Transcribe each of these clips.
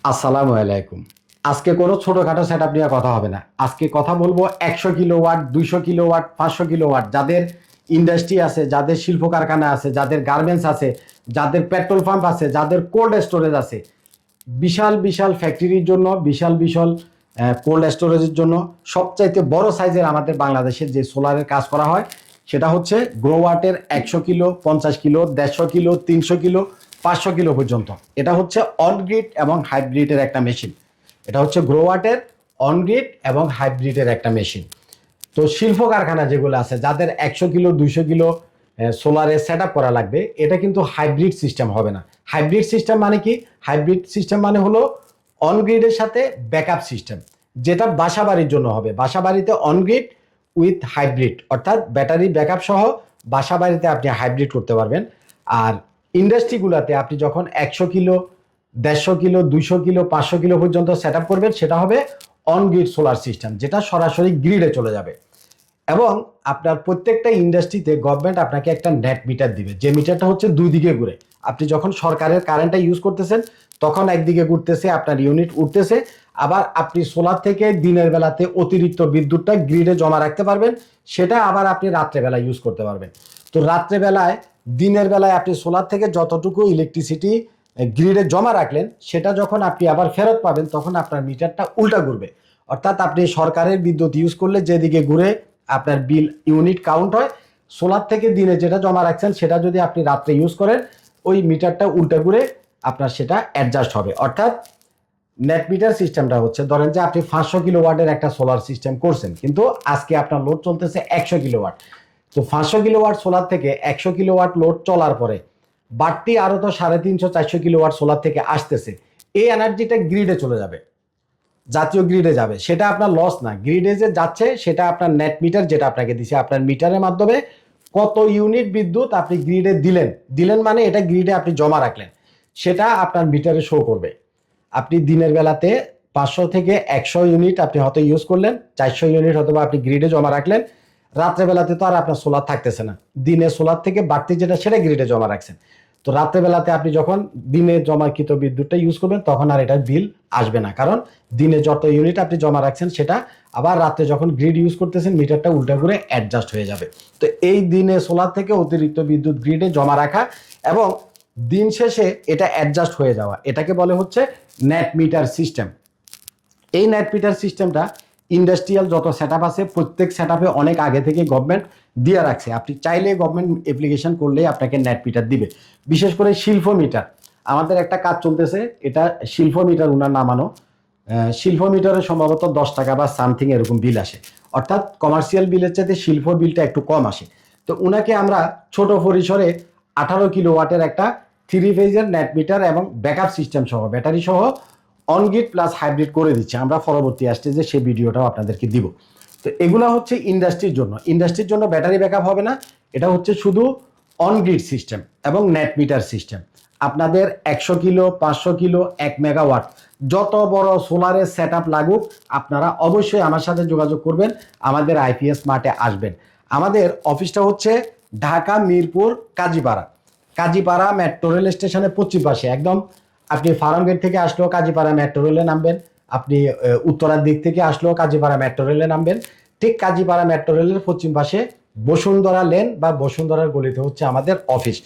আসসালামু আলাইকুম। আজকে কোনো ছোটখাটো সেটআপ নিয়ে কথা হবে না। আজকে কথা বলবো 100 কিলোওয়াট, 200 কিলোওয়াট, 500 কিলোওয়াট যাদের ইন্ডাস্ট্রি আছে, যাদের শিল্প কারখানা আছে, যাদের গার্মেন্টস আছে, যাদের পেট্রোল পাম্প আছে, যাদের কোল্ড স্টোরেজ আছে, বিশাল বিশাল ফ্যাক্টরির জন্য, বিশাল বিশাল কোল্ড স্টোরেজের জন্য সবচাইতে বড় সাইজের আমাদের বাংলাদেশের যে সোলারের কাজ করা হয় সেটা হচ্ছে গ্রোওয়াটের 100 kilo, 50 kilo, 150 kilo, 300 kilo, 500 kilo পর্যন্ত। এটা হচ্ছে অনগ্রিড এবং হাইব্রিডের একটা মেশিন। এটা হচ্ছে গ্রোওয়াটের অনগ্রিড এবং হাইব্রিডের একটা মেশিন। তো শিল্প কারখানা যেগুলো আছে যাদের 100 কিলো, 200 কিলো সোলারে সেট আপ করা লাগবে, এটা কিন্তু হাইব্রিড সিস্টেম হবে না। হাইব্রিড সিস্টেম মানে কি? হাইব্রিড সিস্টেম মানে হলো অনগ্রিডের সাথে ব্যাকআপ সিস্টেম, যেটা বাসা বাড়ির জন্য হবে। বাসা বাড়িতে অনগ্রিড উইথ হাইব্রিড, অর্থাৎ ব্যাটারি ব্যাকআপ সহ বাসা বাড়িতে আপনি হাইব্রিড করতে পারবেন। আর ইন্ডাস্ট্রিগুলোতে আপনি যখন 100 কিলো, 150 কিলো, 200 কিলো, 500 কিলো পর্যন্ত সেট আপ করবেন, সেটা হবে অনগ্রিড সোলার সিস্টেম, যেটা সরাসরি গ্রিডে চলে যাবে। এবং আপনার প্রত্যেকটা ইন্ডাস্ট্রিতে গভর্নমেন্ট আপনাকে একটা নেট মিটার দিবে, যে মিটারটা হচ্ছে দুই দিকে ঘুরে। আপনি যখন সরকারের কারেন্টটা ইউজ করতেছেন তখন একদিকে ঘুরতেছে, আপনার ইউনিট উঠতেছে। আবার আপনি সোলার থেকে দিনের বেলাতে অতিরিক্ত বিদ্যুৎটা গ্রিডে জমা রাখতে পারবেন, সেটা আবার আপনি রাত্রেবেলা ইউজ করতে পারবেন। তো রাত্রেবেলায়, দিনের বেলায় আপনি সোলার থেকে যতটুকু ইলেকট্রিসিটি গ্রিডে জমা রাখলেন, সেটা যখন আপনি আবার ফেরত পাবেন তখন আপনার মিটারটা উল্টা ঘুরবে। অর্থাৎ আপনি সরকারের বিদ্যুৎ ইউজ করলে যেদিকে ঘুরে আপনার বিল ইউনিট কাউন্ট হয়, সোলার থেকে দিনে যেটা জমা রাখছেন সেটা যদি আপনি রাত্রে ইউজ করেন, ওই মিটারটা উল্টা ঘুরে আপনার সেটা অ্যাডজাস্ট হবে। অর্থাৎ নেট মিটার সিস্টেমটা হচ্ছে, ধরেন যে আপনি 500 কিলোওয়াটের একটা সোলার সিস্টেম করছেন, কিন্তু আজকে আপনার লোড চলতেছে 100 কিলোওয়াট। তো 500 কিলোওয়াট সোলার থেকে 100 কিলোওয়াট লোড চলার পরে বাড়তি আরো তো 350-400 কিলোওয়াট সোলার থেকে আসতেছে। এই এনার্জিটা গ্রিডে চলে যাবে, জাতীয় গ্রিডে যাবে। সেটা আপনার লস না, গ্রিডে যে যাচ্ছে সেটা আপনার নেট মিটার যেটা আপনাকে দিছে, আপনার মিটারের মাধ্যমে কত ইউনিট বিদ্যুৎ আপনি গ্রিডে দিলেন, দিলেন মানে এটা গ্রিডে আপনি জমা রাখলেন, সেটা আপনার মিটারে শো করবে। আপনি দিনের বেলাতে 500 থেকে 100 ইউনিট আপনি হয়তো ইউজ করলেন, 400 ইউনিট হয়তো আপনি গ্রিডে জমা রাখলেন। রাত্রেবেলাতে তো আর আপনার সোলার থাকতেছে না, দিনে সোলার থেকে বাড়তি যেটা সেটা গ্রিডে জমা রাখছেন। তো রাত্রেবেলাতে আপনি যখন দিনে জমাকৃত বিদ্যুৎটা ইউজ করবেন তখন আর এটার বিল আসবে না, কারণ দিনে যত ইউনিট আপনি জমা রাখছেন সেটা আবার রাতে যখন গ্রিড ইউজ করতেছেন মিটারটা উল্টা করে অ্যাডজাস্ট হয়ে যাবে। তো এই দিনে সোলার থেকে অতিরিক্ত বিদ্যুৎ গ্রিডে জমা রাখা এবং দিন শেষে এটা অ্যাডজাস্ট হয়ে যাওয়া, এটাকে বলে হচ্ছে নেট মিটার সিস্টেম। এই নেট মিটার সিস্টেমটা ইন্ডাস্ট্রিয়াল যত সেট আছে প্রত্যেক সেট অনেক আগে থেকে গভর্নমেন্ট দিয়ে রাখছে। আপনি চাইলে গভর্নমেন্ট অ্যাপ্লিকেশন করলে আপনাকে নেট মিটার দিবে। বিশেষ করে শিল্প মিটার, আমাদের একটা কাজ চলতেছে, এটা শিল্প মিটার উনার নামানো। শিল্প মিটারে সম্ভবত 10 টাকা বা সামথিং এরকম বিল আসে, অর্থাৎ কমার্শিয়াল বিলের চাইতে শিল্প বিলটা একটু কম আসে। তো উনাকে আমরা ছোট পরিসরে 18 কিলোওয়াটের একটা 3 ফেজের নেট মিটার এবং ব্যাকআপ সিস্টেম সহ, ব্যাটারি সহ অনগ্রিড প্লাস হাইব্রিড করে দিচ্ছে। আমরা পরবর্তী স্টেজে সেই ভিডিওটাও আপনাদেরকে দিব। তো এগুলো হচ্ছে ইন্ডাস্ট্রির জন্য। ইন্ডাস্ট্রির জন্য ব্যাটারি ব্যাকআপ হবে না, এটা হচ্ছে শুধু অনগ্রিড সিস্টেম এবং নেট মিটার সিস্টেম। আপনাদের 100 কিলো, 500 কিলো, 1 মেগাওয়াট যত বড় সোলারের সেট আপ লাগুক, আপনারা অবশ্যই আমার সাথে যোগাযোগ করবেন, আমাদের আইপিএস মার্টে আসবেন। আমাদের অফিসটা হচ্ছে ঢাকা মিরপুর কাজীপাড়া। কাজীপাড়া মেট্রো রেল স্টেশনের পশ্চিম পাশে একদম। আপনি ফার্ম গেট থেকে আসলেও কাজীপাড়া মেট্রো রেলে নামবেন, আপনি উত্তরার দিক থেকে আসলেও কাজীপাড়া মেট্রো রেলে নামবেন। ঠিক কাজীপাড়া মেট্রো রেলের পশ্চিম পাশে বসুন্ধরা লেন বা বসুন্ধরার গলিতে হচ্ছে আমাদের অফিস।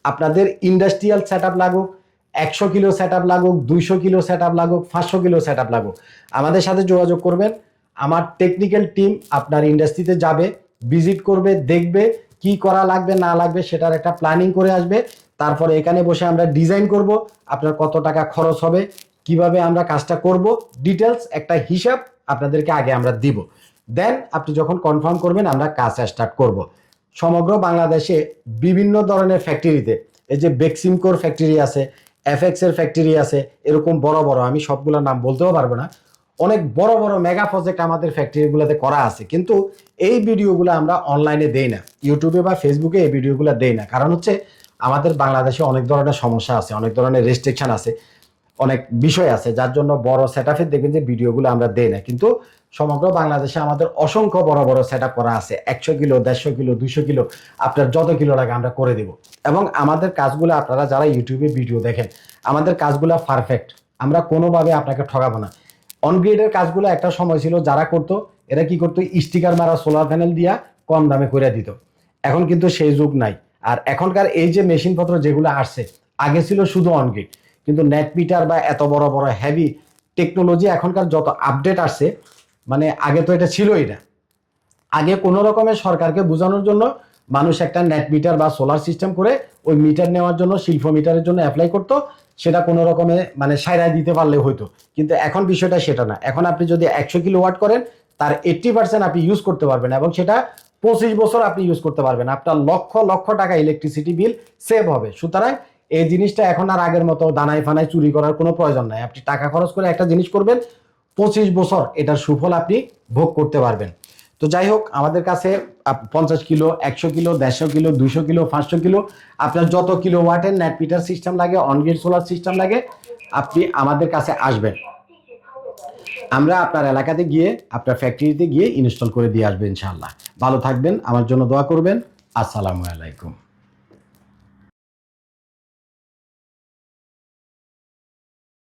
আপনাদের ইন্ডাস্ট্রিয়াল সেট আপ লাগুক, 100 কিলো সেট আপ লাগুক, 200 কিলো সেট আপ লাগুক, 500 কিলো সেট আপ লাগুক, আমাদের সাথে যোগাযোগ করবেন। আমার টেকনিক্যাল টিম আপনার ইন্ডাস্ট্রিতে যাবে, ভিজিট করবে, দেখবে কি করা লাগবে না লাগবে, সেটার একটা প্ল্যানিং করে আসবে। তারপরে এখানে বসে আমরা ডিজাইন করব, আপনার কত টাকা খরচ হবে, কিভাবে আমরা কাজটা করব, ডিটেলস একটা হিসাব আপনাদেরকে আগে আমরা দিব। দেন আপনি যখন কনফার্ম করবেন আমরা কাজ স্টার্ট করব। সমগ্র বাংলাদেশে বিভিন্ন ধরনের ফ্যাক্টরিতে, এই যে বেক্সিমকোর ফ্যাক্টরি আছে, এফএক্স এর ফ্যাক্টরি আছে, এরকম বড় বড়, আমি সবগুলোর নাম বলতেও পারবো না, অনেক বড় বড় মেগা প্রজেক্ট আমাদের ফ্যাক্টরিগুলোতে করা আছে। কিন্তু এই ভিডিওগুলো আমরা অনলাইনে দেই না, ইউটিউবে বা ফেসবুকে এই ভিডিওগুলো দেই না। কারণ হচ্ছে আমাদের বাংলাদেশে অনেক ধরনের সমস্যা আছে, অনেক ধরনের রেস্ট্রিকশন আছে, অনেক বিষয় আছে, যার জন্য বড় সেট আপের দেখবেন যে ভিডিওগুলো আমরা দেই না। কিন্তু সমগ্র বাংলাদেশে আমাদের অসংখ্য বড় বড় সেট আপ করা আছে, 100 কিলো, 150 কিলো, 200 কিলো, আপনার যত কিলো লাগে আমরা করে দিব। এবং আমাদের কাজগুলো আপনারা যারা ইউটিউবে ভিডিও দেখেন, আমাদের কাজগুলো পারফেক্ট। আমরা কোনোভাবে আপনাকে ঠকাবো না। অনগ্রিডের কাজগুলো একটা সময় ছিল যারা করতো, এরা কি করতো, স্টিকার মারা সোলার প্যানেল দিয়া কম দামে করে দিত। এখন কিন্তু সেই যুগ নাই। আর এখনকার এই যে মেশিনপত্র যেগুলো আসছে, আগে ছিল শুধু অনগ্রিড, কিন্তু নেট মিটার বা এত বড় বড় হেভি টেকনোলজি এখনকার যত আপডেট আসছে, মানে আগে তো এটা ছিলই না। আগে কোনো রকমের সরকারকে বোঝানোর জন্য মানুষ একটা নেট মিটার বা সোলার সিস্টেম করে ওই মিটার নেওয়ার জন্য, শিল্প মিটারের জন্য অ্যাপ্লাই করতো, সেটা কোনো রকমে মানে সাইরায় দিতে পারলে হইতো। কিন্তু এখন বিষয়টা সেটা না। এখন আপনি যদি 100 কিলোওয়াট করেন, তার 80% আপনি ইউজ করতে পারবেন, এবং সেটা 25 বছর আপনি ইউজ করতে পারবেন। আপনার লক্ষ লক্ষ টাকা ইলেকট্রিসিটি বিল সেভ হবে। সুতরাং এই জিনিসটা এখন আর আগের মতো দানায় ফানায় চুরি করার কোনো প্রয়োজন নাই। আপনি টাকা খরচ করে একটা জিনিস করবেন, 25 বছর এটার সুফল আপনি ভোগ করতে পারবেন। তো যাই হোক, আমাদের কাছে 50 kilo, 100 kilo, 150 kilo, 200 kilo, 500 kilo, আপনার যত কিলো ওয়াটের নেট মিটার সিস্টেম লাগে, অনগ্রিড সোলার সিস্টেম লাগে, আপনি আমাদের কাছে আসবেন। আমরা আপনার এলাকাতে গিয়ে, আপনার ফ্যাক্টরিতে গিয়ে ইনস্টল করে দিয়ে আসবেন ইনশাআল্লাহ। ভালো থাকবেন, আমার জন্য দোয়া করবেন। আসসালামু আলাইকুম।